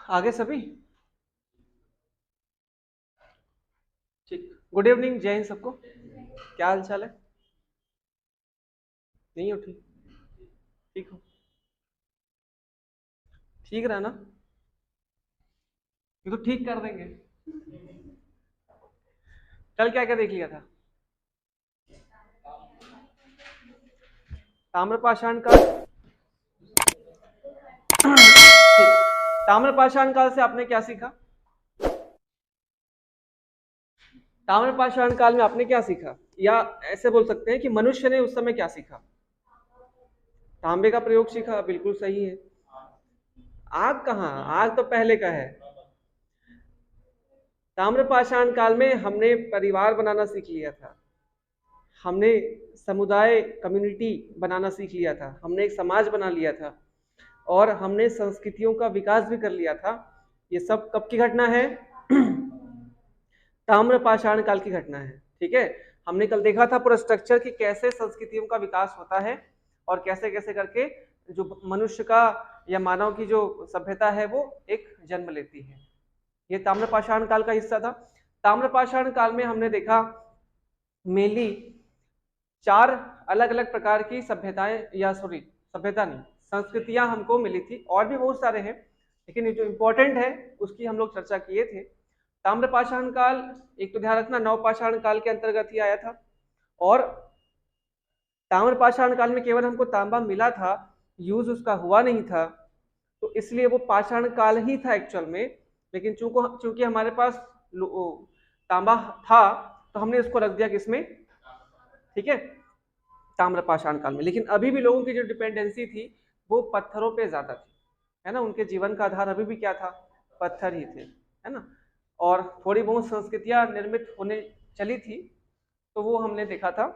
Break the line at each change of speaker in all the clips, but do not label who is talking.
आगे सभी ठीक। गुड इवनिंग, जय हिंद सबको। क्या हाल चाल है? नहीं हो ठीक? ठीक हो? ठीक रहा ना? ये तो ठीक कर देंगे। कल क्या क्या देख लिया था? ताम्रपाषाण काल। ठीक। ताम्रपाषाण काल से आपने क्या सीखा? ताम्रपाषाण काल में आपने क्या सीखा, या ऐसे बोल सकते हैं कि मनुष्य ने उस समय क्या सीखा? तांबे का प्रयोग सीखा, बिल्कुल सही है। आग कहाँ, आग तो पहले का है। ताम्रपाषाण काल में हमने परिवार बनाना सीख लिया था। हमने समुदाय, कम्युनिटी बनाना सीख लिया था। हमने एक समाज बना लिया था और हमने संस्कृतियों का विकास भी कर लिया था। ये सब कब की घटना है? ताम्रपाषाण काल की घटना है। ठीक है। हमने कल देखा था पूरा स्ट्रक्चर कि कैसे संस्कृतियों का विकास होता है और कैसे कैसे करके जो मनुष्य का या मानव की जो सभ्यता है वो एक जन्म लेती है। ये ताम्रपाषाण काल का हिस्सा था। ताम्रपाषाण काल में हमने देखा मेनली 4 अलग अलग प्रकार की सभ्यताएं, या सॉरी सभ्यता नहीं, संस्कृतियां हमको मिली थी। और भी बहुत सारे हैं, लेकिन ये जो इंपॉर्टेंट है उसकी हम लोग चर्चा किए थे। ताम्रपाषाण काल, एक तो ध्यान रखना, नवपाषाण काल के अंतर्गत ही आया था। और ताम्रपाषाण काल में केवल हमको तांबा मिला था, यूज उसका हुआ नहीं था, तो इसलिए वो पाषाण काल ही था एक्चुअल में। लेकिन चूंकि हमारे पास तांबा था तो हमने उसको रख दिया किसमें? ठीक है, ताम्रपाषाण काल में। लेकिन अभी भी लोगों की जो डिपेंडेंसी थी वो पत्थरों पे ज्यादा थी, है ना। उनके जीवन का आधार अभी भी क्या था? पत्थर ही थे, है ना। और थोड़ी बहुत संस्कृतियां निर्मित होने चली थी, तो वो हमने देखा था।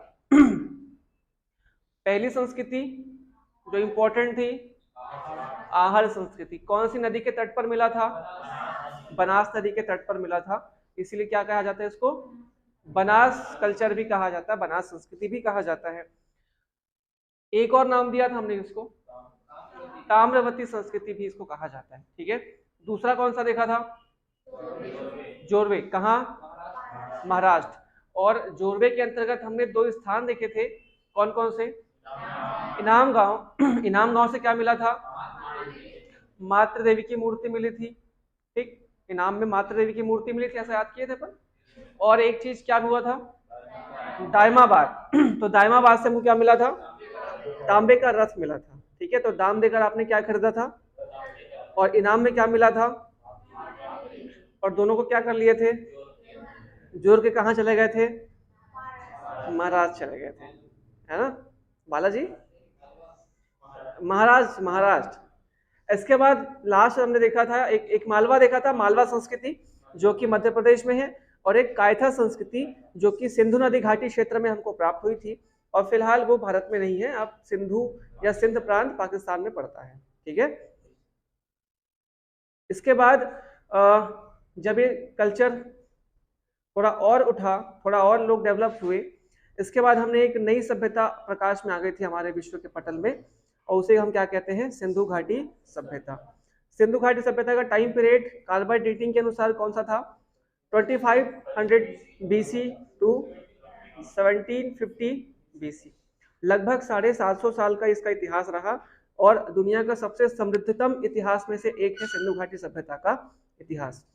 पहली संस्कृति जो इंपॉर्टेंट थी, आहर संस्कृति। कौन सी नदी के तट पर मिला था? बनास नदी के तट पर मिला था। इसीलिए क्या कहा जाता है इसको? बनास कल्चर भी कहा जाता है, बनास संस्कृति भी कहा जाता है। एक और नाम दिया था हमने इसको, ताम्रवती संस्कृति भी इसको कहा जाता है। ठीक है। दूसरा कौन सा देखा था? जोरवे। कहाँ? महाराष्ट्र। और जोरवे के अंतर्गत हमने 2 स्थान देखे थे। कौन कौन से? इनाम गांव। इनाम गांव से क्या मिला था? मातृ देवी की मूर्ति मिली थी। ठीक। इनाम में मातृ देवी की मूर्ति मिली थी, ऐसा याद किए थे पर। और एक चीज क्या हुआ था? दायमाबाद। तो दायमाबाद से हमको क्या मिला था? तांबे का रथ मिला था। ठीक है। तो दाम देकर आपने क्या खरीदा था? और इनाम में क्या मिला था? और दोनों को क्या कर लिए थे? जोड़ के कहाँ चले गए थे? महाराष्ट्र चले गए थे, है ना बालाजी? महाराष्ट्र, महाराष्ट्र। इसके बाद लास्ट हमने देखा था एक मालवा देखा था, मालवा संस्कृति जो कि मध्य प्रदेश में है। और एक कायथा संस्कृति जो कि सिंधु नदी घाटी क्षेत्र में हमको प्राप्त हुई थी। और फिलहाल वो भारत में नहीं है, अब सिंधु या सिंध प्रांत पाकिस्तान में पड़ता है। ठीक है। इसके बाद जब ये कल्चर थोड़ा और उठा, थोड़ा और लोग डेवलप हुए, इसके बाद हमने एक नई सभ्यता प्रकाश में आ गई थी हमारे विश्व के पटल में, और उसे हम क्या कहते हैं? सिंधु घाटी सभ्यता। सिंधु घाटी सभ्यता का टाइम पीरियड कार्बन डेटिंग के अनुसार कौन सा था? 2500 बीसी टू 1750 बीसी। लगभग 750 साल का इसका इतिहास रहा, और दुनिया का सबसे समृद्धतम इतिहास में से एक है सिंधु घाटी सभ्यता का इतिहास।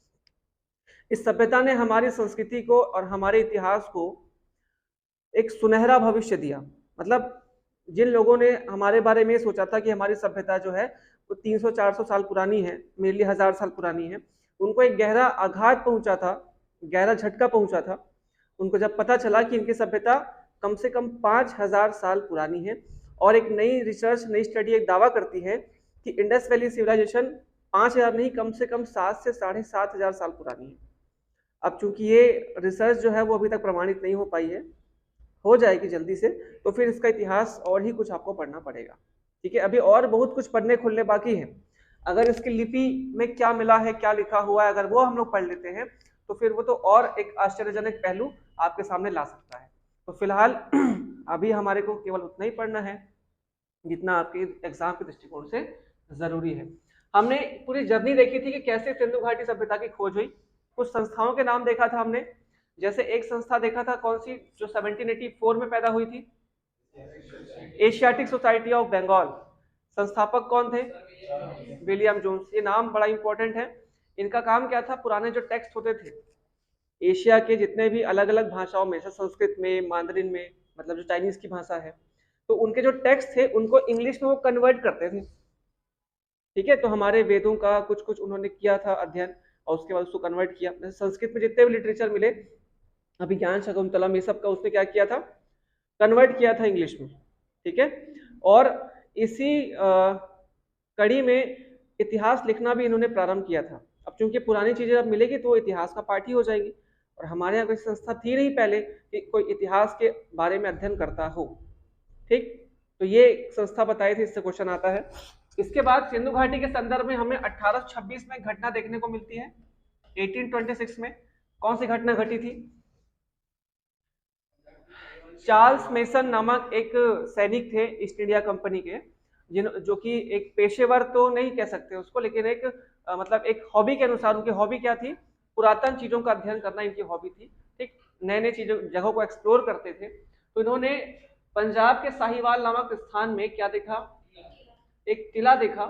इस सभ्यता ने हमारी संस्कृति को और हमारे इतिहास को एक सुनहरा भविष्य दिया। मतलब जिन लोगों ने हमारे बारे में सोचा था कि हमारी सभ्यता जो है वो 300-400 साल पुरानी है, मेरे लिए 1000 साल पुरानी है, उनको एक गहरा आघात पहुंचा था, गहरा झटका पहुंचा था। उनको जब पता चला कि इनकी सभ्यता कम से कम 5000 साल पुरानी है। और एक नई रिसर्च, नई स्टडी एक दावा करती है कि इंडस वैली सिविलाइजेशन 5000 नहीं, कम से कम 7 से 7500 साल पुरानी है। अब चूंकि ये रिसर्च जो है वो अभी तक प्रमाणित नहीं हो पाई है, हो जाएगी जल्दी से, तो फिर इसका इतिहास और ही कुछ आपको पढ़ना पड़ेगा। ठीक है। अभी और बहुत कुछ पढ़ने खुलने बाकी है। अगर इसकी लिपि में क्या मिला है, क्या लिखा हुआ है, अगर वो हम लोग पढ़ लेते हैं तो फिर वो तो और एक आश्चर्यजनक पहलू आपके सामने ला सकता है। तो फिलहाल अभी हमारे को केवल उतना ही पढ़ना है जितना आपके एग्जाम के दृष्टिकोण से जरूरी है। हमने पूरी जर्नी देखी थी कि कैसे सिंधु घाटी सभ्यता की खोज हुई। कुछ संस्थाओं के नाम देखा था हमने, जैसे एक संस्था देखा था कौन सी, जो 1784 में पैदा हुई थी, एशियाटिक सोसाइटी ऑफ बंगाल। संस्थापक कौन थे? William Jones. ये नाम बड़ा इंपॉर्टेंट है। इनका काम क्या था? पुराने जो टेक्स्ट होते थे एशिया के जितने भी अलग अलग भाषाओं में, जैसे संस्कृत में, मांdarin में, मतलब जो चाइनीज की भाषा है, तो उनके जो टेक्स्ट थे उनको इंग्लिश में वो कन्वर्ट करते थे। ठीक है, तो हमारे वेदों का कुछ कुछ उन्होंने किया था अध्ययन, और उसके बाद उसको कन्वर्ट किया। जैसे संस्कृत में जितने भी लिटरेचर मिले, अभिज्ञान, शकुंतलम, ये सब का उसने क्या किया था? कन्वर्ट किया था इंग्लिश में। ठीक है, और इसी कड़ी में इतिहास लिखना भी इन्होंने प्रारंभ किया था। अब चूंकि पुरानी चीजें अब मिलेगी तो इतिहास का पाठ ही हो जाएगी, और हमारे यहाँ कोई संस्था थी नहीं पहले कि कोई इतिहास के बारे में अध्ययन करता हो। ठीक, तो ये संस्था बताई थी, इससे क्वेश्चन आता है। इसके बाद सिंधु घाटी के संदर्भ में हमें 1826 में घटना देखने को मिलती है। 1826 में कौन सी घटना घटी थी? चार्ल्स मेसन नामक एक सैनिक थे ईस्ट इंडिया कंपनी के, जो कि एक पेशेवर तो नहीं कह सकते उसको, लेकिन एक मतलब एक हॉबी के अनुसार, उनकी हॉबी क्या थी? पुरातन चीजों का अध्ययन करना इनकी हॉबी थी। ठीक, नए नए चीजों जगहों को एक्सप्लोर करते थे। तो इन्होंने पंजाब के साहिवाल नामक स्थान में क्या देखा? एक किला देखा।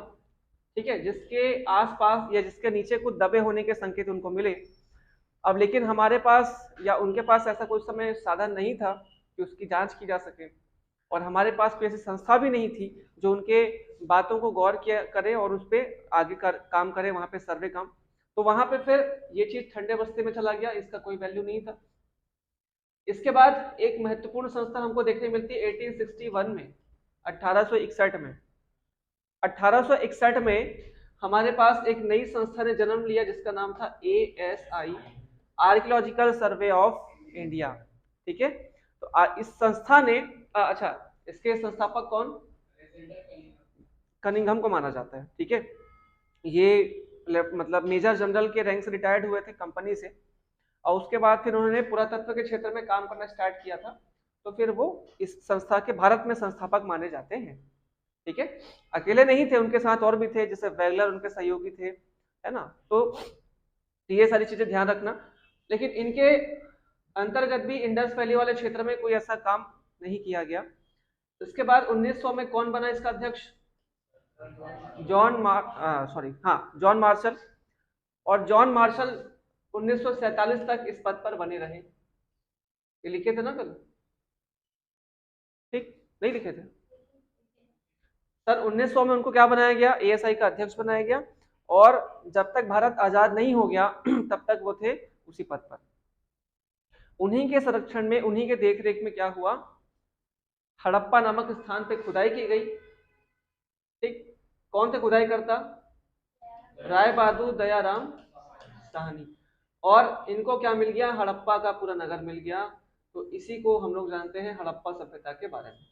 ठीक है, जिसके आसपास या जिसके नीचे कुछ दबे होने के संकेत उनको मिले। अब लेकिन हमारे पास या उनके पास ऐसा कोई समय साधन नहीं था कि उसकी जांच की जा सके, और हमारे पास कोई ऐसी संस्था भी नहीं थी जो उनके बातों को गौर किया करे और उस पर आगे काम करे, वहां पे सर्वे काम। तो वहां पे फिर ये चीज ठंडे बस्ते में चला गया, इसका कोई वैल्यू नहीं था। इसके बाद एक महत्वपूर्ण संस्था हमको देखने मिलती है 1861 में, 1861 में। 1861 में हमारे पास एक नई संस्था ने जन्म लिया जिसका नाम था ASI, archaeological survey of India. ठीक है, तो इस संस्था ने अच्छा, इसके संस्थापक कौन? कनिंघम को माना जाता है। ठीक है, ये मतलब मेजर जनरल के रैंक से रिटायर्ड हुए थे कंपनी से, और उसके बाद फिर उन्होंने पुरातत्व के क्षेत्र में काम करना स्टार्ट किया था। तो फिर वो इस संस्था के भारत में संस्थापक माने जाते हैं। ठीक है, अकेले नहीं थे, उनके साथ और भी थे, जैसे वैगलर उनके सहयोगी थे, है ना। तो ये सारी चीजें ध्यान रखना। लेकिन इनके अंतर्गत भी इंडस वैली वाले क्षेत्र में कोई ऐसा काम नहीं किया गया। इसके बाद 1900 में कौन बना इसका अध्यक्ष? John Marshall. और जॉन मार्शल 1947 तक इस पद पर बने रहे। ये लिखे थे ना कल? ठीक, नहीं लिखे थे सर। 1900 में उनको क्या बनाया गया? ASI का अध्यक्ष बनाया गया, और जब तक भारत आजाद नहीं हो गया तब तक वो थे उसी पद पर। उन्हीं के संरक्षण में, उन्हीं के देखरेख में क्या हुआ? हड़प्पा नामक स्थान पे खुदाई की गई। ठीक, कौन थे खुदाई करता? राय बहादुर दयाराम साहनी। और इनको क्या मिल गया? हड़प्पा का पूरा नगर मिल गया। तो इसी को हम लोग जानते हैं हड़प्पा सभ्यता के बारे में।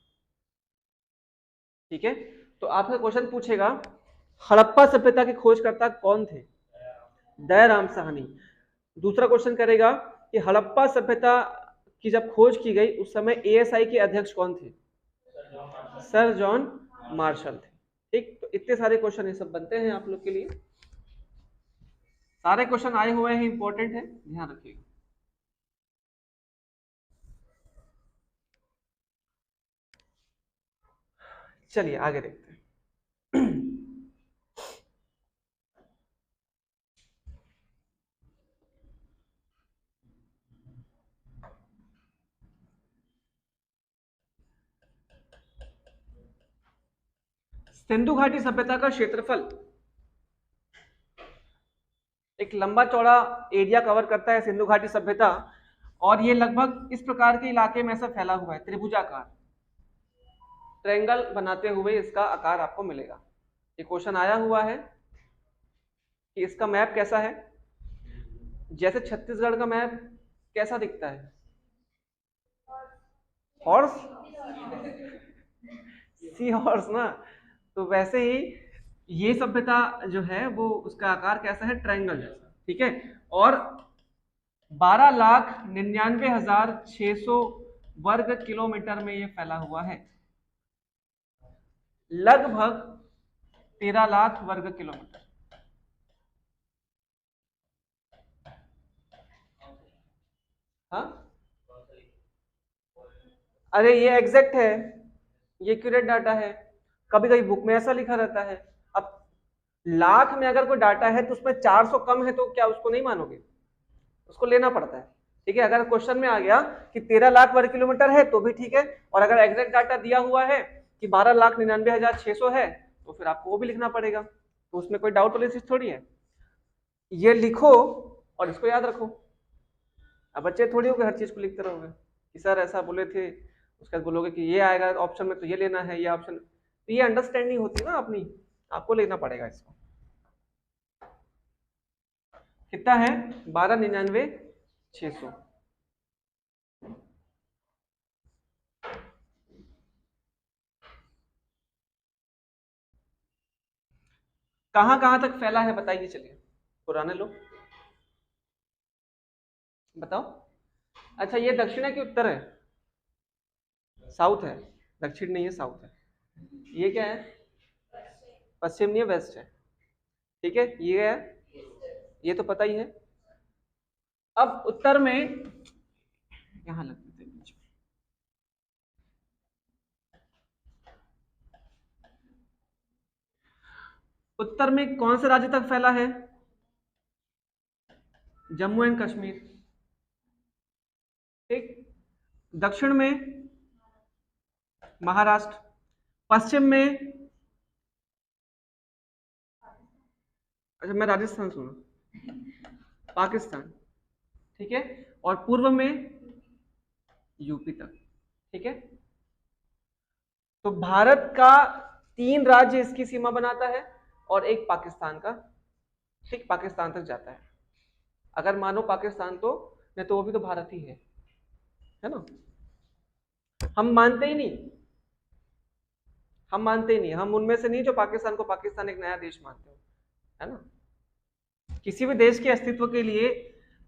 ठीक है, तो आपसे क्वेश्चन पूछेगा हड़प्पा सभ्यता के खोजकर्ता कौन थे? दयाराम साहनी। दूसरा क्वेश्चन करेगा कि हड़प्पा सभ्यता की जब खोज की गई उस समय ASI के अध्यक्ष कौन थे? सर जॉन मार्शल थे। ठीक, तो इतने सारे क्वेश्चन ये सब बनते हैं आप लोग के लिए। सारे क्वेश्चन आए हुए हैं, इंपॉर्टेंट है, ध्यान रखिएगा। चलिए आगे देखते हैं। सिंधु घाटी सभ्यता का क्षेत्रफल एक लंबा चौड़ा एरिया कवर करता है सिंधु घाटी सभ्यता, और ये लगभग इस प्रकार के इलाके में ऐसा फैला हुआ है, त्रिभुजाकार, ट्रायंगल बनाते हुए इसका आकार आपको मिलेगा। ये क्वेश्चन आया हुआ है कि इसका मैप कैसा है। जैसे छत्तीसगढ़ का मैप कैसा दिखता है? हॉर्स, सी हॉर्स ना। तो वैसे ही ये सभ्यता जो है वो उसका आकार कैसा है? ट्रायंगल जैसा। ठीक है, और 12,99,600 वर्ग किलोमीटर में ये फैला हुआ है। लगभग 13 लाख वर्ग किलोमीटर। हाँ, अरे ये एग्जैक्ट है, ये एक्यूरेट डाटा है। कभी कभी बुक में ऐसा लिखा रहता है। अब लाख में अगर कोई डाटा है तो उसमें 400 कम है तो क्या उसको नहीं मानोगे? उसको लेना पड़ता है। ठीक है, अगर क्वेश्चन में आ गया कि 13 लाख वर्ग किलोमीटर है तो भी ठीक है, और अगर एग्जैक्ट डाटा दिया हुआ है कि 12,99,600 है तो फिर आपको वो भी लिखना पड़ेगा। तो उसमें कोई डाउट वाली चीज थोड़ी है। ये लिखो और इसको याद रखो। अब बच्चे थोड़ी हो गए हर चीज को लिखते रहोगे कि सर ऐसा बोले थे, उसके बाद बोलोगे कि ये आएगा ऑप्शन में तो ये लेना है, ये ऑप्शन। तो ये अंडरस्टैंडिंग होती है ना अपनी, आपको लेना पड़ेगा इसको। कितना है? 12,99,600। कहां कहां तक फैला है बताइए, चलिए पुराने लोग बताओ। अच्छा, ये दक्षिण है कि उत्तर है? साउथ है। दक्षिण नहीं है, साउथ है। ये क्या है? पश्चिम नहीं है, वेस्ट है। ठीक है, ये है, ये तो पता ही है। अब उत्तर में यहां लग देते हैं बीच में। उत्तर में कौन से राज्य तक फैला है? जम्मू एंड कश्मीर। ठीक। दक्षिण में महाराष्ट्र। पश्चिम में, अच्छा मैं राजस्थान सुना, पाकिस्तान। ठीक है, और पूर्व में यूपी तक। ठीक है, तो भारत का 3 राज्य इसकी सीमा बनाता है और एक पाकिस्तान का। ठीक, पाकिस्तान तक जाता है। अगर मानो पाकिस्तान तो नहीं तो वो भी तो भारत ही है ना। हम मानते ही नहीं, हम मानते ही नहीं, हम उनमें से नहीं जो पाकिस्तान को पाकिस्तान एक नया देश मानते हो, है ना। किसी भी देश के अस्तित्व के लिए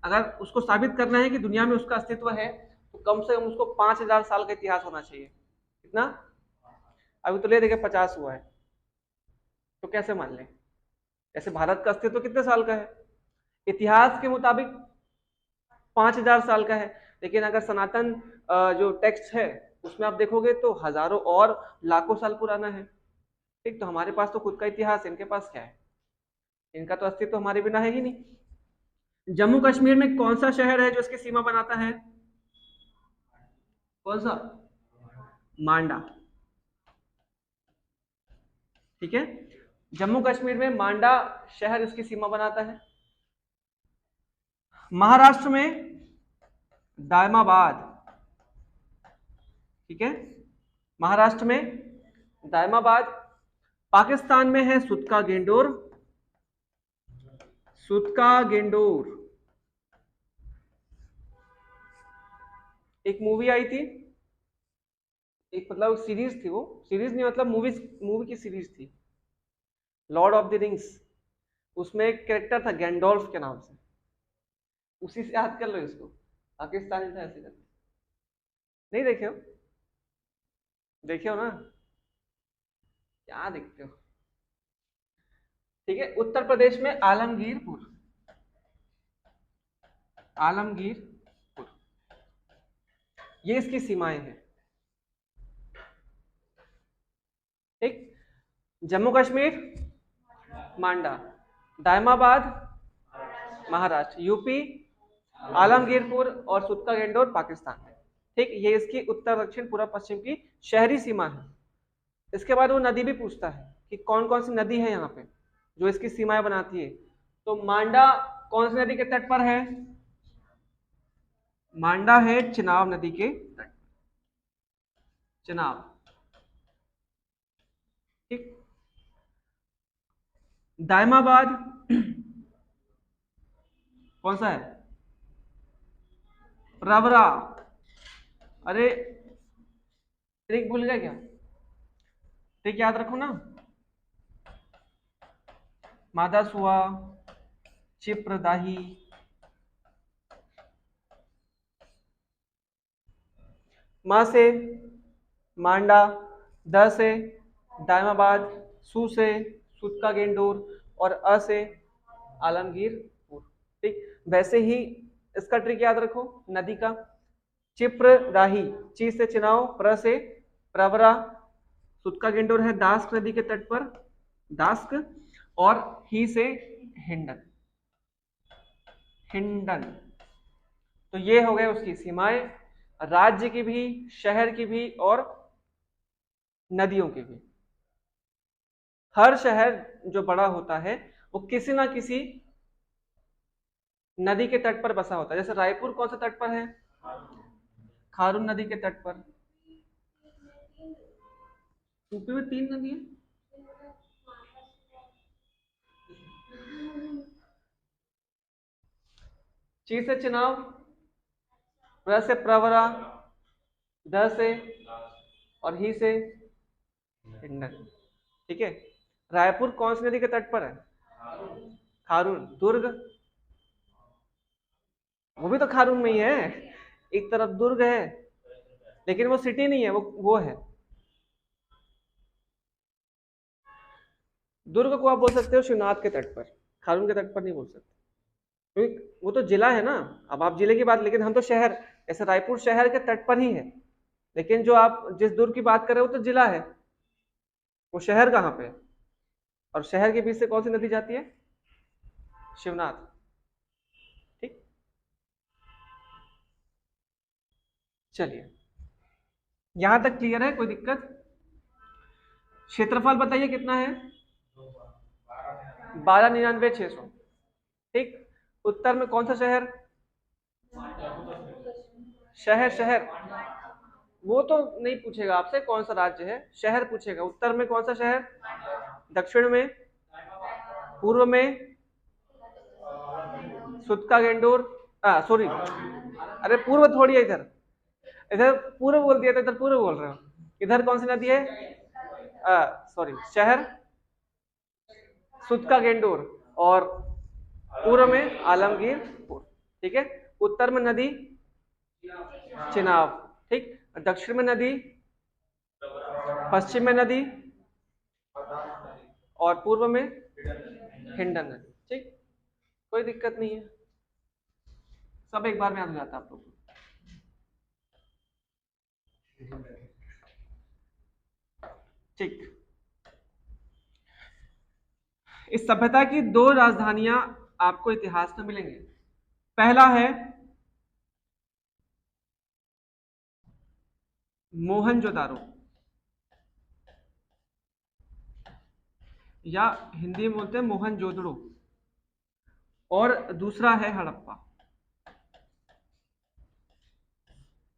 अगर उसको साबित करना है कि दुनिया में उसका अस्तित्व है तो कम से कम उसको 5,000 साल का इतिहास होना चाहिए। कितना? अभी तो ले देखे 50 हुआ है, तो कैसे मान लें? ऐसे भारत का अस्तित्व कितने साल का है? इतिहास के मुताबिक 5,000 साल का है, लेकिन अगर सनातन जो टेक्स्ट है उसमें आप देखोगे तो हजारों और लाखों साल पुराना है। ठीक, तो हमारे पास तो खुद का इतिहास है, इनके पास क्या है? इनका तो अस्तित्व हमारे बिना है ही नहीं। जम्मू कश्मीर में कौन सा शहर है जो इसकी सीमा बनाता है? कौन सा? मांडा। ठीक है, जम्मू कश्मीर में मांडा शहर इसकी सीमा बनाता है। महाराष्ट्र में दायमाबाद। ठीक है, महाराष्ट्र में दायमाबाद। पाकिस्तान में है सुतका गेंडोर। सुतका गेंडोर एक मूवी आई थी, एक मतलब सीरीज थी, वो सीरीज नहीं मतलब मूवी की सीरीज थी, लॉर्ड ऑफ द रिंग्स। उसमें एक कैरेक्टर था गैंडोल्फ के नाम से, उसी से याद कर लो इसको। पाकिस्तानी था ऐसे करके। नहीं देखे हो? देखे हो ना, क्या देखते हो। ठीक है, उत्तर प्रदेश में आलमगीरपुर। आलमगीरपुर, ये इसकी सीमाएं हैं। ठीक, जम्मू कश्मीर मांडा, दायमाबाद महाराष्ट्र, यूपी आलमगीरपुर और सुतका गेंडोर पाकिस्तान में। ठीक, ये इसकी उत्तर दक्षिण पूर्व पश्चिम की शहरी सीमा है। इसके बाद वो नदी भी पूछता है कि कौन कौन सी नदी है यहाँ पे जो इसकी सीमाएं बनाती है। तो मांडा कौन सी नदी के तट पर है? मांडा है चिनाब नदी के तट। चिनाब। ठीक, दायमाबाद कौन सा है? रबरा। अरे ट्रिक भूल गया क्या? ट्रिक याद रखो ना, मादासुआ, चिप्रदाही। मां से मांडा, द से दायमाबाद, सू से सुत का गेंडोर, और अ से आलमगीरपुर। ठीक, वैसे ही इसका ट्रिक याद रखो नदी का, चिप्र राही, ची से चिनाव, प्र से प्रवरा, सुत का गेंडोर है दास्क नदी के तट पर, दास्क, और ही से हिंडन, हिंडन। तो ये हो गए उसकी सीमाएं, राज्य की भी, शहर की भी, और नदियों की भी। हर शहर जो बड़ा होता है वो किसी ना किसी नदी के तट पर बसा होता है। जैसे रायपुर कौन सा तट पर है? खारून नदी के तट पर। यूपी में 3 नदी है। ची से चिनाव, प्र से प्रवरा, द से और ही से हिंडन। ठीक है, रायपुर कौन सी नदी के तट पर है? खारून। दुर्ग, वो भी तो खारून में ही है, एक तरफ दुर्ग है, लेकिन वो सिटी नहीं है, वो है। दुर्ग को आप बोल सकते हो शिवनाथ के तट पर, खारून के तट पर नहीं बोल सकते, क्योंकि वो तो जिला है ना। अब आप जिले की बात, लेकिन हम तो शहर, ऐसे रायपुर शहर के तट पर ही है, लेकिन जो आप जिस दुर्ग की बात कर रहे हो तो जिला है, वो शहर कहाँ पे है? और शहर के बीच से कौन सी नदी जाती है? शिवनाथ। ठीक, चलिए यहां तक क्लियर है, कोई दिक्कत? क्षेत्रफल बताइए कितना है? 12,99,600। ठीक, उत्तर में कौन सा शहर? शहर, शहर वो तो नहीं पूछेगा आपसे कौन सा राज्य है, शहर पूछेगा। उत्तर में कौन सा शहर? दक्षिण में? पूर्व में? सुत का गेंडोर, सॉरी, अरे पूर्व थोड़ी है इधर, इधर पूर्व बोल दिया था, इधर पूर्व बोल रहे हो। इधर कौन सी नदी है? सॉरी, शहर सुत का गेंडोर, और पूर्व में आलमगीरपुर। ठीक है, उत्तर में नदी चिनाब, ठीक, दक्षिण में नदी, पश्चिम में नदी, और पूर्व में हिंडन नदी। ठीक, कोई दिक्कत नहीं है, सब एक बार में याद हो जाता है आप लोग को। ठीक, इस सभ्यता की 2 राजधानियां आपको इतिहास में मिलेंगे। पहला है मोहनजोदारो, या हिंदी में बोलते हैं मोहनजोदड़ो, और दूसरा है हड़प्पा।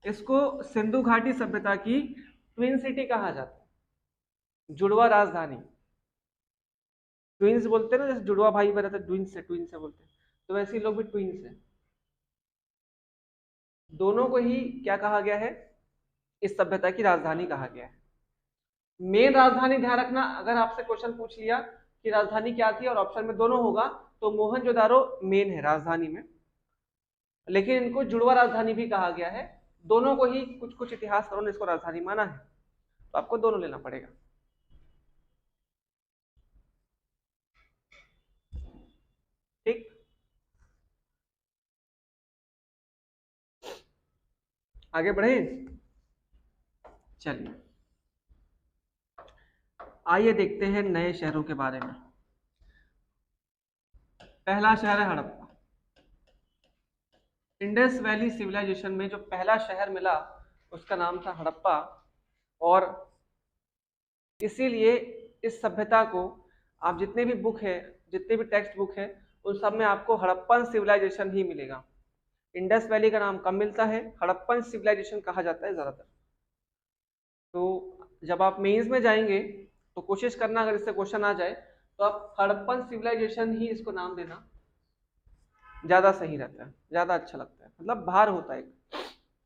इसको सिंधु घाटी सभ्यता की ट्विन सिटी कहा जाता है, जुड़वा राजधानी। ट्विंस बोलते हैं ना, जैसे जुड़वा भाई बना था, ट्विंस से, ट्विंस से बोलते हैं, तो वैसे ही लोग भी ट्विंस हैं। दोनों को ही क्या कहा गया है? इस सभ्यता की राजधानी कहा गया है। मेन राजधानी ध्यान रखना, अगर आपसे क्वेश्चन पूछ लिया कि राजधानी क्या थी और ऑप्शन में दोनों होगा, तो मोहनजोदारो मेन है राजधानी में, लेकिन इनको जुड़वा राजधानी भी कहा गया है। दोनों को ही कुछ कुछ इतिहासकारों ने इसको राजधानी माना है, तो आपको दोनों लेना पड़ेगा। ठीक, आगे बढ़े, चलिए आइए देखते हैं नए शहरों के बारे में। पहला शहर है हड़प्पा। इंडस वैली सिविलाइजेशन में जो पहला शहर मिला उसका नाम था हड़प्पा, और इसीलिए इस सभ्यता को आप जितने भी बुक है, जितने भी टेक्स्ट बुक है, उन सब में आपको हड़प्पन सिविलाइजेशन ही मिलेगा। इंडस वैली का नाम कम मिलता है, हड़प्पन सिविलाइजेशन कहा जाता है ज्यादातर। तो जब आप मेंस में जाएंगे तो कोशिश करना, अगर इससे क्वेश्चन आ जाए तो आप हड़प्पन सिविलाइजेशन ही इसको नाम देना, ज्यादा सही रहता है, ज्यादा अच्छा लगता है, मतलब भार होता है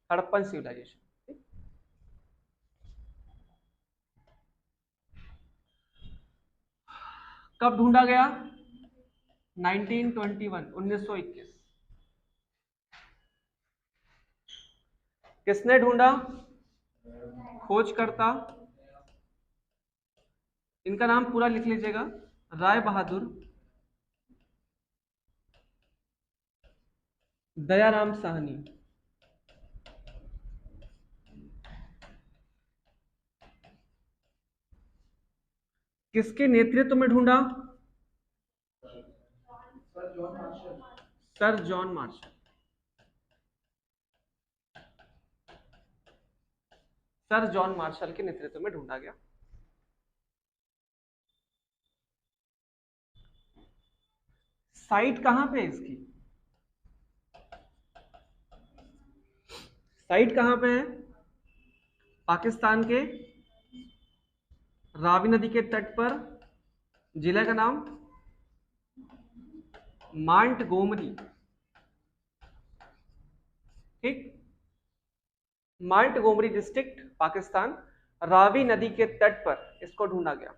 हड़प्पन सिविलाइजेशन। कब ढूंढा गया? 1921, 1921। किसने ढूंढा? खोजकर्ता, इनका नाम पूरा लिख लीजिएगा, राय बहादुर, दयाराम साहनी। किसके नेतृत्व में ढूंढा? Sir John Marshall. Sir John Marshall के नेतृत्व में ढूंढा गया। साइट कहां पे है इसकी? साइट कहां पे है? पाकिस्तान के रावी नदी के तट पर। जिला का नाम मांट गोमरी। ठीक, मांट गोमरी डिस्ट्रिक्ट, पाकिस्तान, रावी नदी के तट पर इसको ढूंढा गया।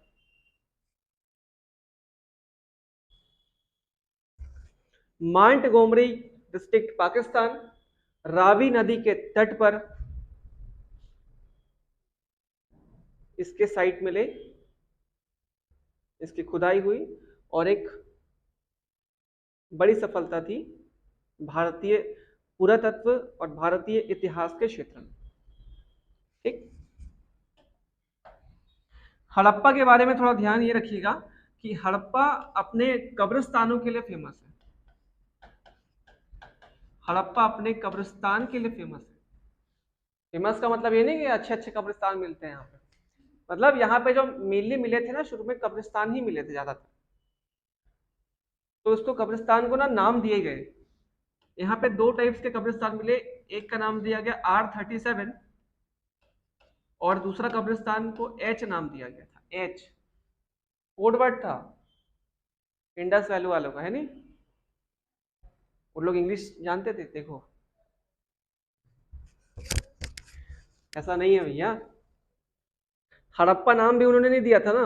मांट गोमरी डिस्ट्रिक्ट, पाकिस्तान, रावी नदी के तट पर इसके साइट मिले, इसकी खुदाई हुई और एक बड़ी सफलता थी भारतीय पुरातत्व और भारतीय इतिहास के क्षेत्र में। ठीक, हड़प्पा के बारे में थोड़ा ध्यान ये रखिएगा कि हड़प्पा अपने कब्रिस्तानों के लिए फेमस है। हड़प्पा अपने कब्रिस्तान के लिए फेमस है। फेमस का मतलब ये नहीं कि अच्छे अच्छे कब्रिस्तान मिलते हैं यहाँ पे, मतलब यहाँ पे जो मेनली मिले थे ना, शुरू में कब्रिस्तान ही मिले थे ज्यादातर, तो उसको कब्रिस्तान को ना नाम दिए गए। यहाँ पे दो टाइप्स के कब्रिस्तान मिले, एक का नाम दिया गया R37 और दूसरा कब्रिस्तान को H नाम दिया गया था। H कोड वर्ड था इंडस वैली वालों का, है नहीं? वो लोग इंग्लिश जानते थे। देखो ऐसा नहीं है भैया, हड़प्पा नाम भी उन्होंने नहीं दिया था ना।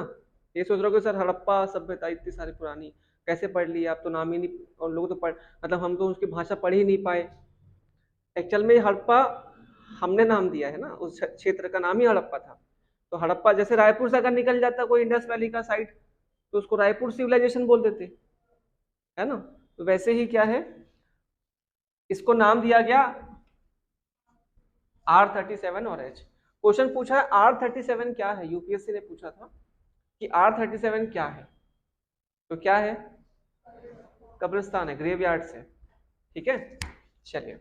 ये सोच रहे हो कि सर हड़प्पा सभ्यता इतनी सारी पुरानी कैसे पढ़ ली आप, तो नाम ही नहीं, और लोग तो पढ़, मतलब हम तो उसकी भाषा पढ़ ही नहीं पाए। एक्चुअल में हड़प्पा हमने नाम दिया है ना, उस क्षेत्र का नाम ही हड़प्पा था। तो हड़प्पा, जैसे रायपुर से अगर निकल जाता कोई इंडस वैली का साइड तो उसको रायपुर सिविलाइजेशन बोल देते, है ना? तो वैसे ही क्या है, इसको नाम दिया गया R37 और H। क्वेश्चन पूछा है R37 क्या है, यूपीएससी ने पूछा था कि R37 क्या है, तो क्या है? कब्रिस्तान है, ग्रेवयार्ड से। ठीक है, चलिए।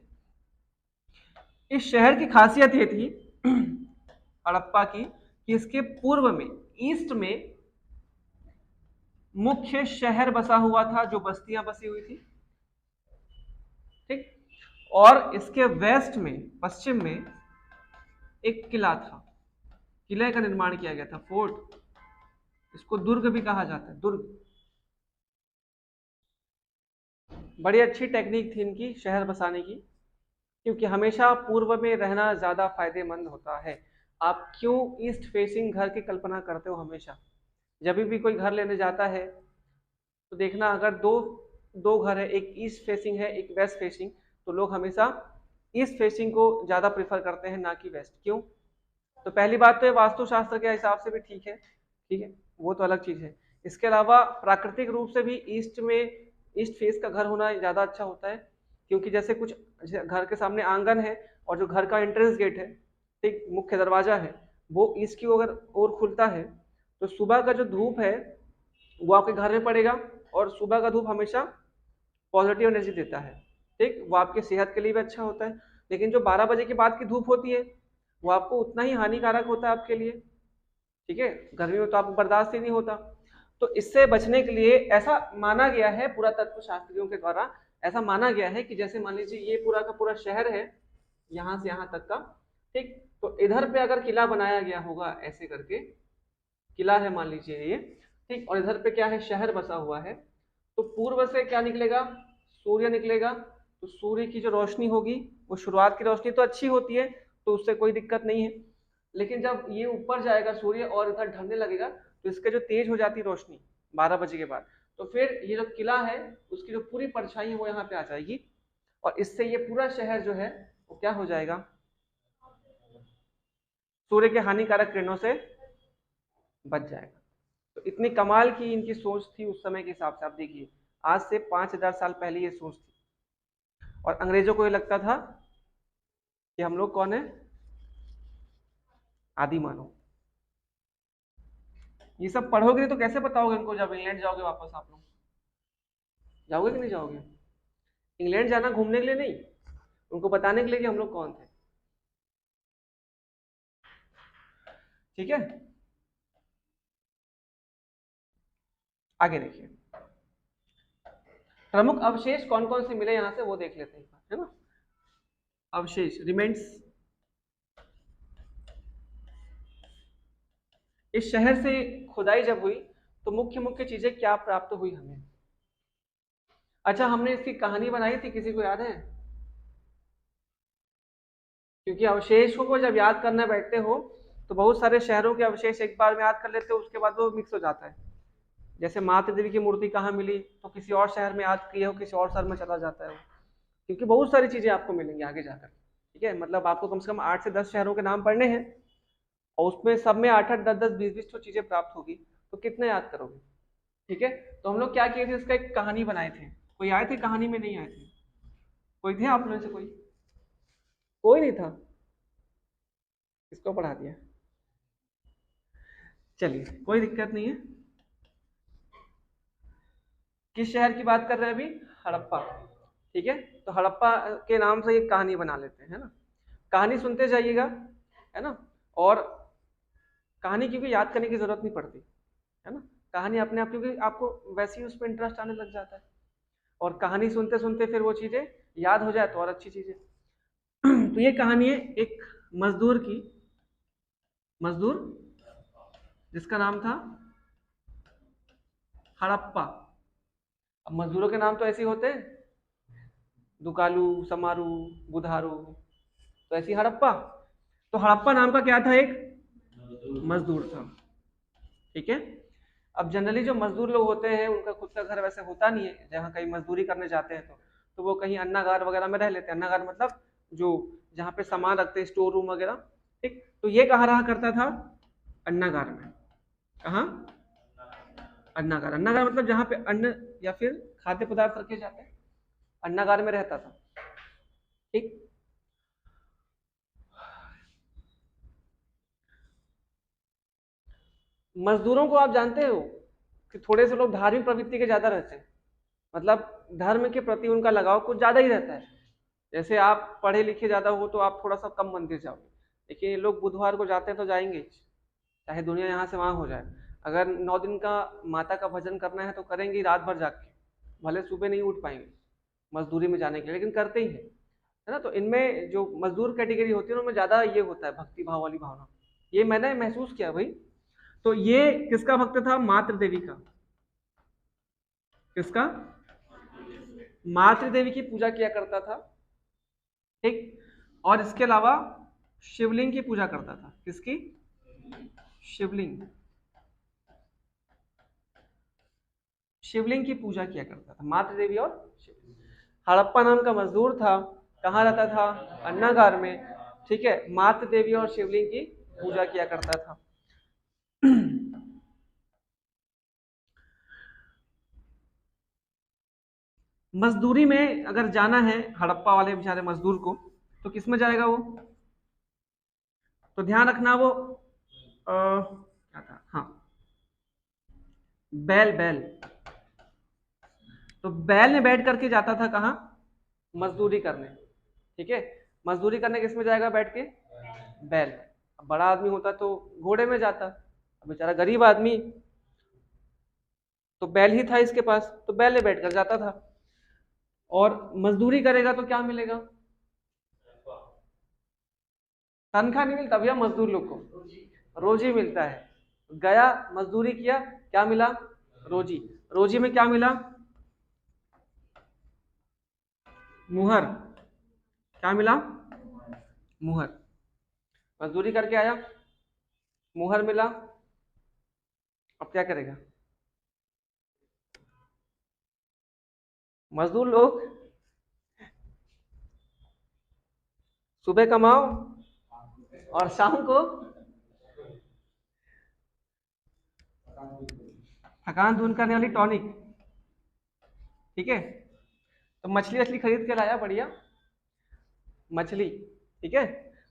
इस शहर की खासियत ये थी हड़प्पा की कि इसके पूर्व में, ईस्ट में मुख्य शहर बसा हुआ था, जो बस्तियां बसी हुई थी। ठीक, और इसके वेस्ट में, पश्चिम में एक किला था, किले का निर्माण किया गया था, फोर्ट। इसको दुर्ग भी कहा जाता है, दुर्ग। बड़ी अच्छी टेक्निक थी इनकी शहर बसाने की, क्योंकि हमेशा पूर्व में रहना ज्यादा फायदेमंद होता है। आप क्यों ईस्ट फेसिंग घर की कल्पना करते हो? हमेशा जब भी कोई घर लेने जाता है तो देखना, अगर दो दो घर है, एक ईस्ट फेसिंग है एक वेस्ट फेसिंग, तो लोग हमेशा ईस्ट फेसिंग को ज्यादा प्रेफर करते हैं, ना कि वेस्ट। क्यों? तो पहली बात तो ये वास्तुशास्त्र के हिसाब से भी ठीक है, ठीक है, वो तो अलग चीज है। इसके अलावा प्राकृतिक रूप से भी ईस्ट में, ईस्ट फेस का घर होना ज्यादा अच्छा होता है, क्योंकि जैसे कुछ घर के सामने आंगन है और जो घर का एंट्रेंस गेट है, ठीक, मुख्य दरवाजा है, वो ईस्ट की ओर खुलता है, तो सुबह का जो धूप है वो आपके घर में पड़ेगा, और सुबह का धूप हमेशा पॉजिटिव एनर्जी देता है। ठीक, वो आपके सेहत के लिए भी अच्छा होता है। लेकिन जो 12 बजे के बाद की धूप होती है वो आपको उतना ही हानिकारक होता है आपके लिए। ठीक है, गर्मी में तो आपको बर्दाश्त ही नहीं होता। तो इससे बचने के लिए ऐसा माना गया है पुरातत्व शास्त्रियों के द्वारा, ऐसा माना गया है कि जैसे मान लीजिए ये पूरा का पूरा शहर है, यहाँ से यहाँ तक का, ठीक, तो इधर पे अगर किला बनाया गया होगा, ऐसे करके किला है मान लीजिए ये, ठीक, और इधर पे क्या है, शहर बसा हुआ है, तो पूर्व से क्या निकलेगा? सूर्य निकलेगा। तो सूर्य की जो रोशनी होगी वो शुरुआत की रोशनी तो अच्छी होती है, तो उससे कोई दिक्कत नहीं है। लेकिन जब ये ऊपर जाएगा सूर्य और इधर ढलने लगेगा, तो इसके जो तेज हो जाती रोशनी 12 बजे के बाद, तो फिर ये जो किला है उसकी जो पूरी परछाई है वो यहाँ पे आ जाएगी, और इससे ये पूरा शहर जो है वो क्या हो जाएगा? सूर्य के हानिकारक किरणों से बच जाएगा। तो इतनी कमाल की इनकी सोच थी उस समय के हिसाब से। आप देखिए आज से 5,000 साल पहले ये सोच थी, और अंग्रेजों को ये लगता था कि हम लोग कौन है, आदि मानव। ये सब पढ़ोगे तो कैसे बताओगे इनको जब इंग्लैंड जाओगे वापस? आप लोग जाओगे कि नहीं जाओगे? इंग्लैंड जाना घूमने के लिए नहीं, उनको बताने के लिए कि हम लोग कौन थे। ठीक है, आगे देखिए प्रमुख अवशेष कौन कौन से मिले यहां से वो देख लेते हैं, है ना। अवशेष रिमेंट्स, इस शहर से खुदाई जब हुई तो मुख्य मुख्य चीजें क्या प्राप्त हुई हमें? अच्छा, हमने इसकी कहानी बनाई थी, किसी को याद है? क्योंकि अवशेषों को जब याद करने बैठते हो तो बहुत सारे शहरों के अवशेष एक बार में याद कर लेते हो, उसके बाद वो मिक्स हो जाता है। जैसे माता देवी की मूर्ति कहाँ मिली, तो किसी और शहर में याद किए हो, किसी और शहर में चला जाता है वो। क्योंकि बहुत सारी चीजें आपको मिलेंगी आगे जाकर। ठीक है, मतलब आपको कम से कम 8 से 10 शहरों के नाम पढ़ने हैं, और उसमें सब में 8-8, 10-10, 20-20 तो चीजें प्राप्त होगी, तो कितने याद करोगे? ठीक है, तो हम लोग क्या किए थे, इसका एक कहानी बनाए थे। कोई आए थे कहानी में? नहीं आए थे? कोई थे आप में से? कोई नहीं था? किसको पढ़ा दिया? चलिए कोई दिक्कत नहीं है। किस शहर की बात कर रहे हैं अभी? हड़प्पा। ठीक है, तो हड़प्पा के नाम से एक कहानी बना लेते हैं, है ना। कहानी सुनते जाइएगा, है ना। और कहानी की भी याद करने की जरूरत नहीं पड़ती, है ना। कहानी अपने आप, क्योंकि आपको वैसे ही उस पर इंटरेस्ट आने लग जाता है, और कहानी सुनते सुनते फिर वो चीजें याद हो जाए तो और अच्छी चीजें। तो ये कहानी है एक मजदूर की, मजदूर जिसका नाम था हड़प्पा। अब मजदूरों के नाम तो ऐसे ही होते हैं, दुकालू, समारू, बुधारू, तो ऐसी हड़प्पा। तो हड़प्पा नाम का क्या था, एक मजदूर था। ठीक है, अब जनरली जो मजदूर लोग होते हैं उनका खुद का घर वैसे होता नहीं है, जहाँ कहीं मजदूरी करने जाते हैं तो वो कहीं अन्नागार वगैरह में रह लेते हैं। अन्नागार मतलब जो जहाँ पे सामान रखते हैं, स्टोर रूम वगैरह। ठीक, तो ये कहाँ रहा करता था? अन्नागार में। कहाँ? अन्नागार। अन्नागार मतलब जहाँ पे अन्न या फिर खाद्य पदार्थ रखे जाते हैं, अन्नागार में रहता था। ठीक, मजदूरों को आप जानते हो कि थोड़े से लोग धार्मिक प्रवृत्ति के ज्यादा रहते हैं, मतलब धर्म के प्रति उनका लगाव कुछ ज्यादा ही रहता है। जैसे आप पढ़े लिखे ज्यादा हो तो आप थोड़ा सा कम मंदिर जाओगे, लेकिन ये लोग बुधवार को जाते हैं तो जाएंगे, चाहे दुनिया यहाँ से वहां हो जाए। अगर 9 दिन का माता का भजन करना है तो करेंगे रात भर जाग के, भले सुबह नहीं उठ पाएंगे मजदूरी में जाने के लिए, लेकिन करते ही है ना। तो इनमें जो मजदूर कैटेगरी होती है उनमें ज्यादा ये होता है भक्ति भाव वाली भावना, ये मैंने महसूस किया भाई। तो ये किसका भक्त था? मातृ देवी का। किसका? मातृ देवी की पूजा किया करता था। ठीक, और इसके अलावा शिवलिंग की पूजा करता था। किसकी? शिवलिंग, शिवलिंग की पूजा किया करता था, मातृ देवी और शिवलिंग। हड़प्पा नाम का मजदूर था, कहाँ रहता था? अन्नागार में। ठीक है, मातृ देवी और शिवलिंग की पूजा किया करता था। मजदूरी में अगर जाना है हड़प्पा वाले बेचारे मजदूर को, तो किस में जाएगा वो? तो ध्यान रखना वो क्या था, हाँ, बैल, बैल। तो बैल में बैठ करके जाता था कहाँ? मजदूरी करने। ठीक है, मजदूरी करने किस में जाएगा बैठ के? बैल। अब बड़ा आदमी होता तो घोड़े में जाता, अब बेचारा गरीब आदमी तो बैल ही था इसके पास, तो बैल में बैठ कर जाता था। और मजदूरी करेगा तो क्या मिलेगा? तनख्वाह नहीं मिलता भैया मजदूर लोग को, रोजी मिलता है। गया, मजदूरी किया, क्या मिला? रोजी। रोजी में क्या मिला? मुहर। क्या मिला? मुहर। मजदूरी करके आया, मुहर मिला, अब क्या करेगा? मजदूर लोग सुबह कमाओ और शाम को थकान दूर करने वाली टॉनिक, ठीक है। तो मछली वछली खरीद के लाया बढ़िया मछली, ठीक है,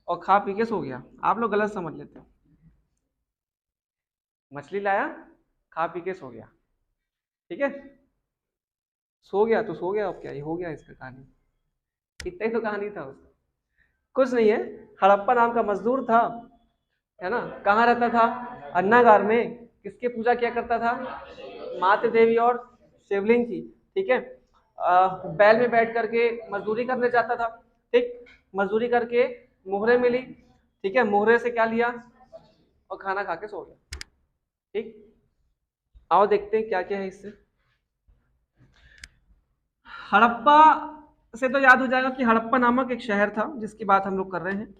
और खा पी के सो गया। आप लोग गलत समझ लेते हो, मछली लाया खा पी के सो गया, ठीक है। सो गया तो सो गया, अब क्या, ये हो गया इसका कहानी, इतना ही तो कहानी था उसका, कुछ नहीं है। हड़प्पा नाम का मजदूर था, है ना, कहाँ रहता था, अन्नागार में। किसकी पूजा किया करता था, मातृ देवी और शिवलिंग की, ठीक है। बैल में बैठ करके मजदूरी करने जाता था, ठीक। मजदूरी करके मोहरे मिली, ठीक है, मोहरे से क्या लिया और खाना खा के सो गया, ठीक। आओ देखते हैं क्या क्या है इससे। हड़प्पा से तो याद हो जाएगा कि हड़प्पा नामक एक शहर था जिसकी बात हम लोग कर रहे हैं,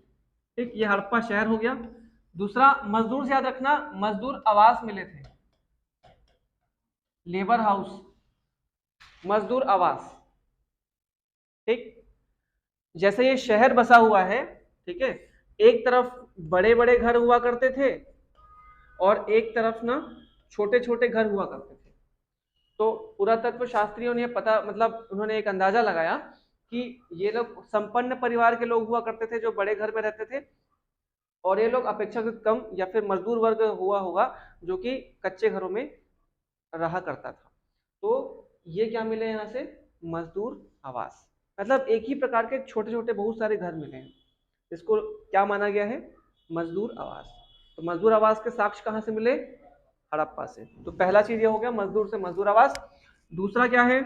ठीक। ये हड़प्पा शहर हो गया। दूसरा, मजदूर से याद रखना, मजदूर आवास मिले थे, लेबर हाउस, मजदूर आवास, ठीक। जैसे ये शहर बसा हुआ है, ठीक है, एक तरफ बड़े बड़े घर हुआ करते थे और एक तरफ ना छोटे छोटे घर हुआ करते थे। तो पुरातत्व शास्त्रियों ने पता, मतलब उन्होंने एक अंदाजा लगाया कि ये लोग संपन्न परिवार के लोग हुआ करते थे जो बड़े घर में रहते थे, और ये लोग अपेक्षाकृत कम या फिर मजदूर वर्ग हुआ होगा जो कि कच्चे घरों में रहा करता था। तो ये क्या मिले यहाँ से, मजदूर आवास, मतलब एक ही प्रकार के छोटे छोटे बहुत सारे घर मिले हैं, इसको क्या माना गया है, मजदूर आवास। तो मजदूर आवास के साक्ष्य कहाँ से मिले, हड़प्पा से। तो पहला चीज ये हो गया, मजदूर से मजदूर आवास। दूसरा क्या है,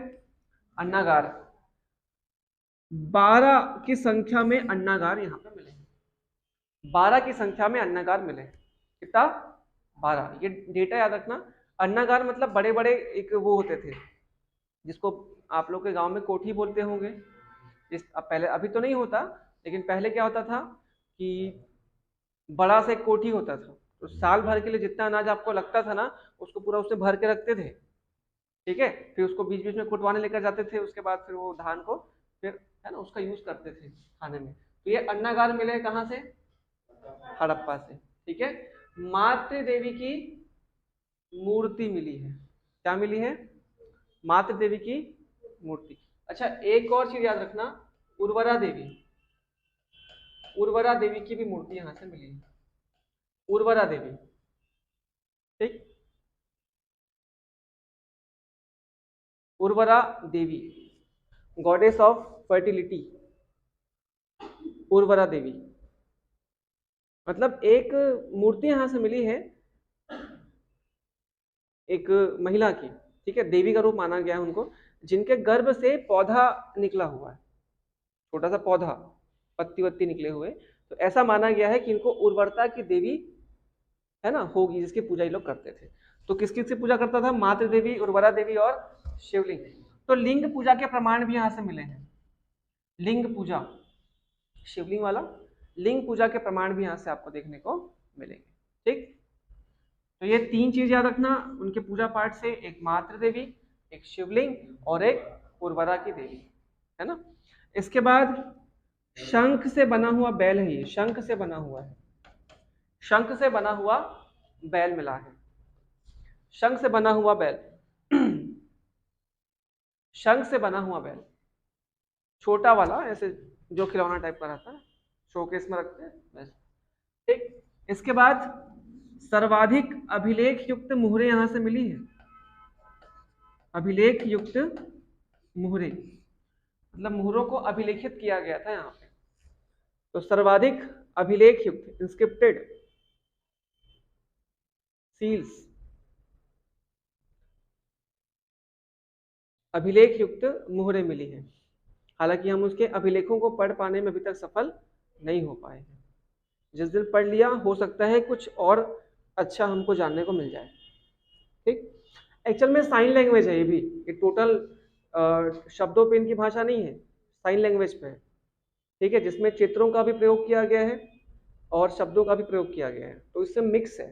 अन्नागार। 12 की संख्या में अन्नागार यहाँ पे मिले, 12 की संख्या में अन्नागार मिले, कितना, 12। ये डेटा याद रखना। अन्नागार मतलब बड़े बड़े एक वो होते थे, जिसको आप लोग के गांव में कोठी बोलते होंगे। अब पहले, अभी तो नहीं होता, लेकिन पहले क्या होता था कि बड़ा सा एक कोठी होता था, तो साल भर के लिए जितना अनाज आपको लगता था ना, उसको पूरा उसमें भर के रखते थे, ठीक है। फिर उसको बीच बीच में कुटवाने लेकर जाते थे, उसके बाद फिर वो धान को फिर, है ना, उसका यूज करते थे खाने में। तो ये अन्नागार मिले कहाँ से, हड़प्पा से, ठीक है। मातृ देवी की मूर्ति मिली है, क्या मिली है, मातृ देवी की मूर्ति। अच्छा, एक और चीज याद रखना, उर्वरा देवी, उर्वरा देवी की भी मूर्ति यहां से मिली है, उर्वरा देवी, ठीक। उर्वरा देवी, गॉडेस ऑफ फर्टिलिटी, उर्वरा देवी, मतलब एक मूर्ति यहां से मिली है एक महिला की, ठीक है, देवी का रूप माना गया है उनको, जिनके गर्भ से पौधा निकला हुआ है, छोटा सा पौधा, पत्ती वत्ती निकले हुए। तो ऐसा माना गया है कि इनको उर्वरता की देवी, है ना, होगी, जिसकी पूजा ये लोग करते थे। तो किस किस की पूजा करता था, मातृ देवी, उर्वरा देवी और शिवलिंग। तो लिंग पूजा के प्रमाण भी यहाँ से मिले हैं, लिंग पूजा, शिवलिंग वाला लिंग पूजा के प्रमाण भी यहाँ से आपको देखने को मिलेंगे, ठीक। तो ये तीन चीज याद रखना उनके पूजा पाठ से, एक मातृ देवी, एक शिवलिंग और एक उर्वरा की देवी, है ना। इसके बाद शंख से बना हुआ बैल है, ये शंख से बना हुआ है, शंख से बना हुआ बैल मिला है, शंख से बना हुआ बैल, शंख से बना हुआ बैल, छोटा वाला, ऐसे जो खिलौना टाइप का रहता है, शोकेस में रखते हैं वैसे, ठीक। इसके बाद सर्वाधिक अभिलेख युक्त मुहरे यहां से मिली है, अभिलेख युक्त मुहरे, मतलब मुहरों को अभिलेखित किया गया था यहाँ पे। तो सर्वाधिक अभिलेख युक्त, इंस्क्रिप्टेड सील्स, अभिलेख युक्त मुहरे मिली है। हालांकि हम उसके अभिलेखों को पढ़ पाने में अभी तक सफल नहीं हो पाए हैं, जिस दिन पढ़ लिया हो सकता है कुछ और अच्छा हमको जानने को मिल जाए, ठीक। एक्चुअल में साइन लैंग्वेज है ये भी, ये टोटल शब्दों पे इनकी भाषा नहीं है, साइन लैंग्वेज पे है, ठीक है, जिसमें चित्रों का भी प्रयोग किया गया है और शब्दों का भी प्रयोग किया गया है, तो इससे मिक्स है।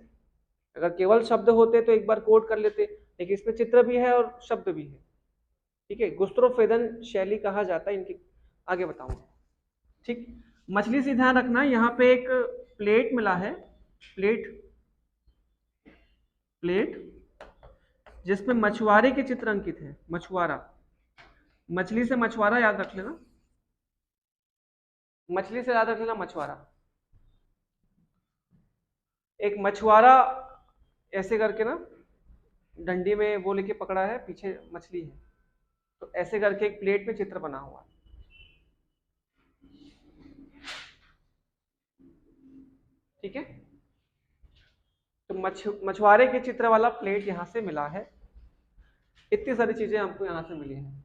अगर केवल शब्द होते तो एक बार कोड कर लेते, लेकिन इसमें चित्र भी है और शब्द भी है, ठीक है। गुस्त्रोफेदन शैली कहा जाता है इनकी, आगे बताऊंगा, ठीक। मछली से ध्यान रखना, यहाँ पे एक प्लेट मिला है, प्लेट, प्लेट, जिसमें मछुआरे के चित्र अंकित है। मछुआरा, मछली से मछुआरा याद रख लेना, मछली से याद रख लेना मछुआरा। एक मछुआरा ऐसे करके ना डंडी में वो लेके पकड़ा है, पीछे मछली है, तो ऐसे करके एक प्लेट में चित्र बना हुआ है। ठीक है, तो मछुआरे के चित्र वाला प्लेट यहां से मिला है। इतनी सारी चीजें हमको यहां से मिली हैं।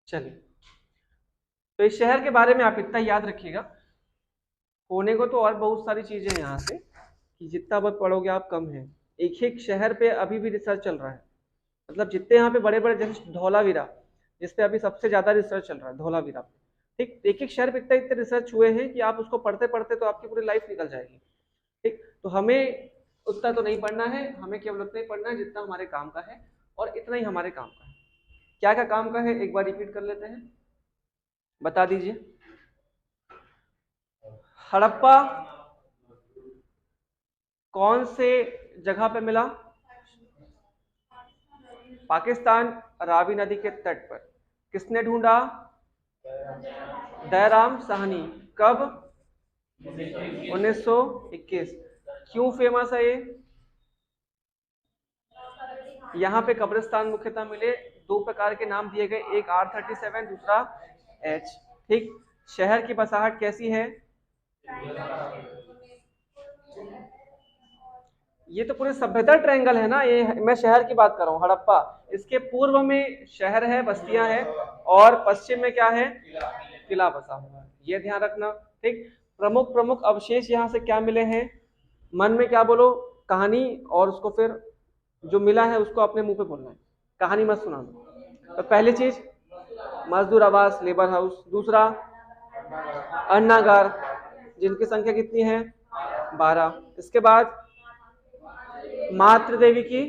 चलिए, तो इस शहर के बारे में आप इतना याद रखिएगा। होने को तो और बहुत सारी चीजें हैं यहाँ से, कि जितना बहुत पढ़ोगे आप कम है। एक एक शहर पे अभी भी रिसर्च चल रहा है, मतलब जितने यहाँ पे बड़े बड़े, जैसे धौलावीरा जिसपे अभी सबसे ज्यादा रिसर्च चल रहा है, धौलावीरा। ठीक, एक एक शहर पे इतने इतने रिसर्च हुए हैं कि आप उसको पढ़ते पढ़ते तो आपकी पूरी लाइफ निकल जाएगी। ठीक, तो हमें उतना तो नहीं पढ़ना है, हमें केवल उतना ही पढ़ना है जितना हमारे काम का है, और इतना ही हमारे काम का है। क्या क्या काम का है एक बार रिपीट कर लेते हैं, बता दीजिए। हड़प्पा कौन से जगह पे मिला? पाकिस्तान, रावी नदी के तट पर। किसने ढूंढा? दयाराम साहनी। कब? 1921। क्यों फेमस है ये? यहाँ पे कब्रिस्तान मुख्यतः मिले, दो प्रकार के नाम दिए गए, एक R37, दूसरा H। ठीक, शहर की बसाहट कैसी है? ये तो पूरे सभ्यता ट्रायंगल है ना, ये मैं शहर की बात कर रहा हूँ, हड़प्पा। इसके पूर्व में शहर है, बस्तियां हैं, और पश्चिम में क्या है? किला बसा हुआ है, ये ध्यान रखना। ठीक, प्रमुख प्रमुख अवशेष यहाँ से क्या मिले हैं? मन में क्या बोलो? कहानी, और उसको फिर जो मिला है उसको अपने मुंह पे बोलना है, कहानी मत सुनाना। तो पहली चीज मजदूर आवास, लेबर हाउस। दूसरा अन्नागार, जिनकी संख्या कितनी है? 12। इसके बाद मातृ देवी की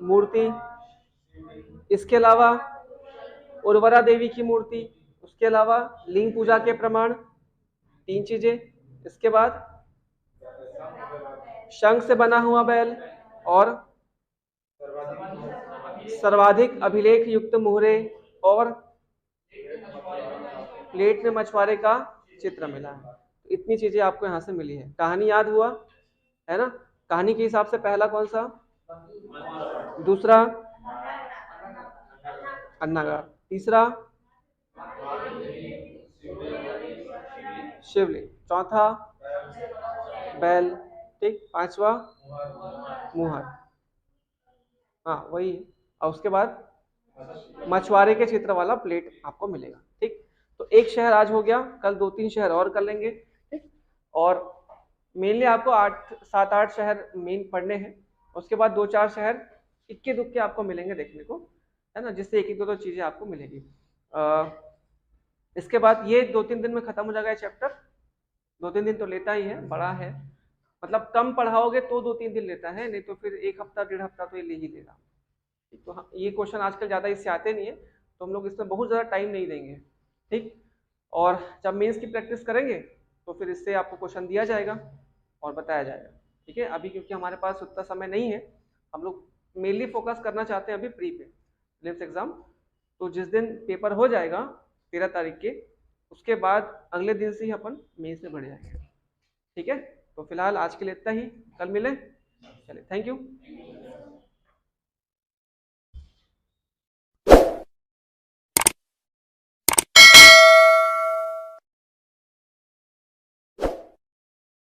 मूर्ति, इसके अलावा उर्वरा देवी की मूर्ति, उसके अलावा लिंग पूजा के प्रमाण, 3 चीजें। इसके बाद शंख से बना हुआ बैल, और सर्वाधिक अभिलेख युक्त मोहरे, और प्लेट में मछुआरे का चित्र मिला है। तो इतनी चीजें आपको यहाँ से मिली है। कहानी याद हुआ है ना? कहानी के हिसाब से पहला कौन सा? दूसरा अन्नागार, तीसरा शिवलिंग, चौथा बैल, ठीक, पांचवा मुहर, हाँ वही है। और उसके बाद मछुआरे के चित्र वाला प्लेट आपको मिलेगा। ठीक, तो एक शहर आज हो गया, कल 2-3 शहर और कर लेंगे। ठीक, और मेनली आपको 7-8 शहर मेन पढ़ने हैं, उसके बाद 2-4 शहर इक्के दुक्के आपको मिलेंगे देखने को, है ना, जिससे एक एक दो चीजें आपको मिलेगी। इसके बाद ये 2-3 दिन में खत्म हो जाएगा ये चैप्टर। 2-3 दिन तो लेता ही है, बड़ा है, मतलब कम पढ़ाओगे तो 2-3 दिन लेता है, नहीं तो फिर 1 हफ्ता 1.5 हफ्ता तो ये ले ही लेगा। तो ये क्वेश्चन आजकल ज़्यादा इससे आते नहीं है, तो हम लोग इसमें बहुत ज़्यादा टाइम नहीं देंगे। ठीक, और जब मेंस की प्रैक्टिस करेंगे तो फिर इससे आपको क्वेश्चन दिया जाएगा और बताया जाएगा। ठीक है, अभी क्योंकि हमारे पास उतना समय नहीं है, हम लोग मेनली फोकस करना चाहते हैं अभी प्री पे प्रीलिम्स एग्जाम। तो जिस दिन पेपर हो जाएगा 13 तारीख के, उसके बाद अगले दिन से ही अपन मेंस में बढ़ जाएंगे। ठीक है, तो फिलहाल आज के लिए इतना ही, कल मिले। चलिए, थैंक यू।